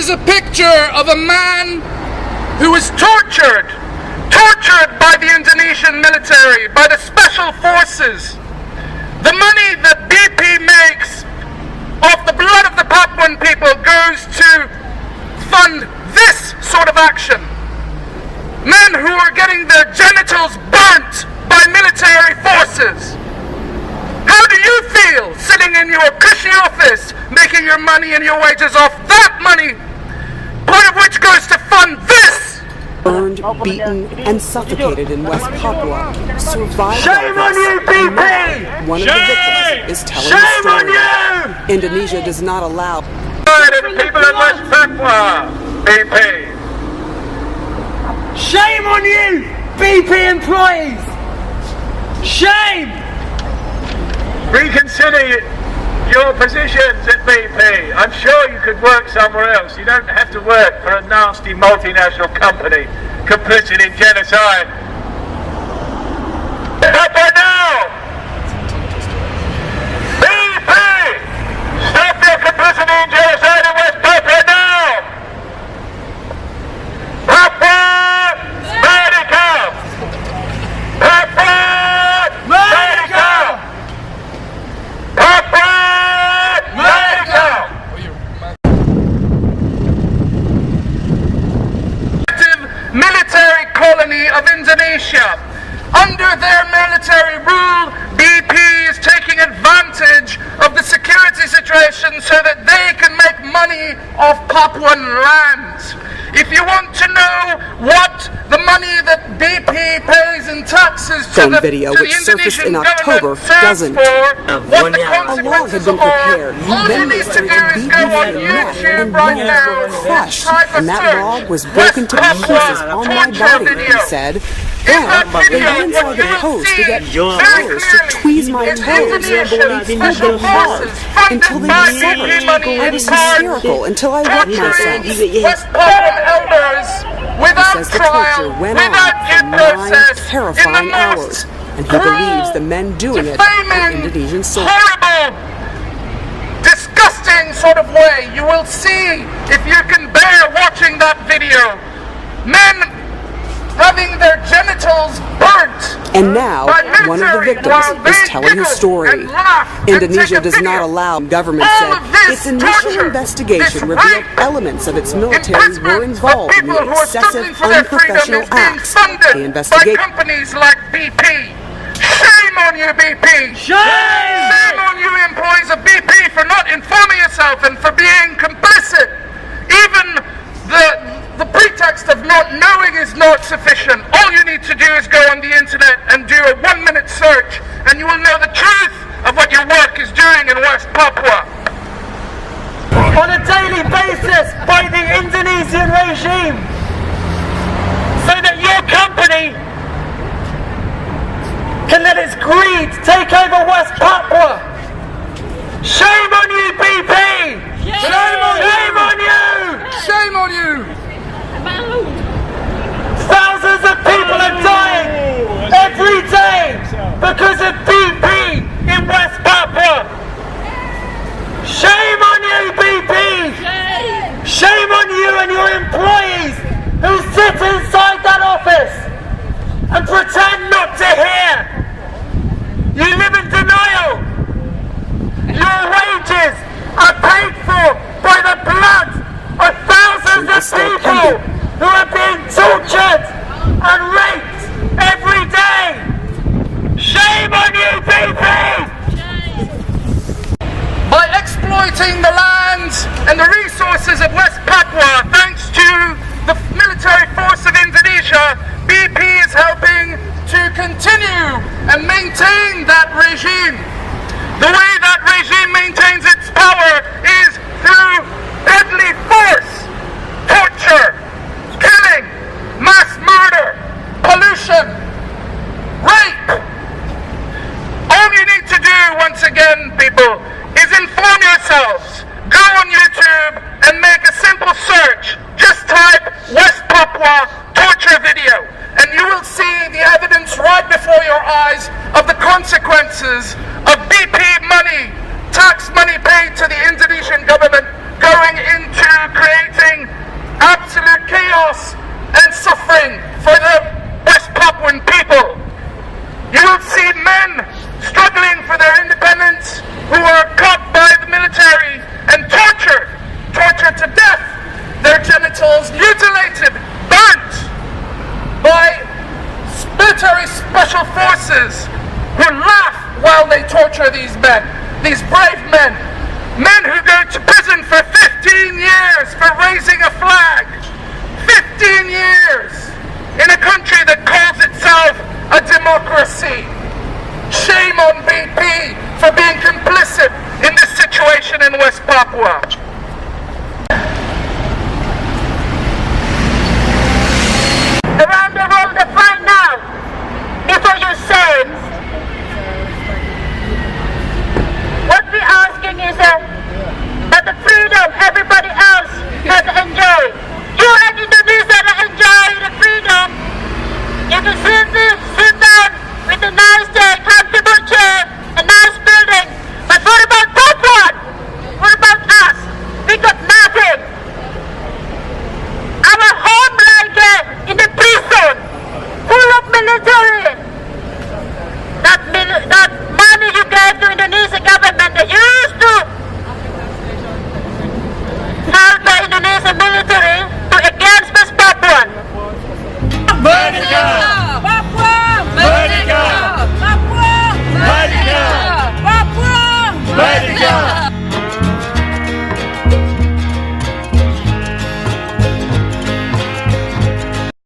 is a picture of a man who was tortured by the Indonesian military, by the special forces. The money that BP makes off the blood of the Papuan people goes to fund this sort of action. Men who are getting their genitals burnt by military forces. How do you feel sitting in your cushy office making your money and your wages off that money, part of which goes to fund this? Burned, beaten, and suffocated in West Papua, survived. Shame on you, BP! One of the victims is telling the Shame story. on you! Indonesia does not allow People in West Papua, BP. Shame on you, BP employees! Shame! Reconsider your positions at BP. I'm sure you could work somewhere else. You don't have to work for a nasty multinational company complicit in genocide. Papua now! BP! Stop your complicity in genocide in West Papua now! Papua! Medical! Papua! Medical! Papua! Military colony of Indonesia. Under their military rule, BP is taking advantage of the security situation so that they can make money off Papuan lands. If you want to know what the money that BP pays in taxes to the video which surfaced in Indonesian October government doesn't. what the A log had consequences been prepared. are, all you need to do is go on YouTube right now, crushed, type a and that search, log was broken to West pieces Papua on my torture body, he video. said. In Then that they video, went inside the what post to you'll get see very flowers to tweeze my clearly is toes Indonesian and special pulled them hard forces until they funded by severed. BP money I in was part hysterical until I wet myself. torturing West Papuan elders without Says the trial, torture went on without for due 9 process, in the terrifying hours, most and he believes the men doing it are defaming, Indonesian soldiers. horrible, disgusting sort of way. You will see, if you can bear watching that video, men having their genitals burnt. And now, one of the victims is telling his story. Indonesia does not allow. Government said its initial investigation revealed elements of its military were involved in the excessive, unprofessional acts. The investigation. By companies like BP. Shame on you, BP! Shame on you, employees of BP, for not informing yourself and for being complicit. Even the pretext of not knowing is not sufficient. All you need to do is go on the internet and do a 1-minute search, and you will know the truth of what your work is doing in West Papua. On a daily basis by the Indonesian regime, so that your company can let its greed take over West Papua. Shame on you, BP! Shame on you! Shame on you! Thousands of people are dying every day because of BP in West Papua. Shame on you, BP! Shame on you and your employees who sit inside that office and pretend not to hear. You live in denial. Your wages are paid for by the blood of thousands of people who are being tortured and raped every day. Shame on you, BP! By exploiting the lands and the resources of West Papua, thanks to the military force of Indonesia, BP is helping to continue and maintain that regime. The way that regime maintains its power is through deadly force, torture, killing, mass murder, pollution, rape. All you need to do, once again, people, is inform yourselves. Go on YouTube and make a simple search. Just type West Papua torture video, and you will see the evidence right before your eyes of the consequences of BP money, tax money paid to the Indonesian government, going into creating absolute chaos and suffering for the West Papuan people. You will see men struggling for their independence who are caught by the military and tortured to death, their genitals mutilated, burnt by military special forces who laugh while they torture these men, these brave men who go to prison for 15 years for raising a flag. 15 years in a country that calls itself a democracy. Shame on BP for being complicit in this situation in West Papua.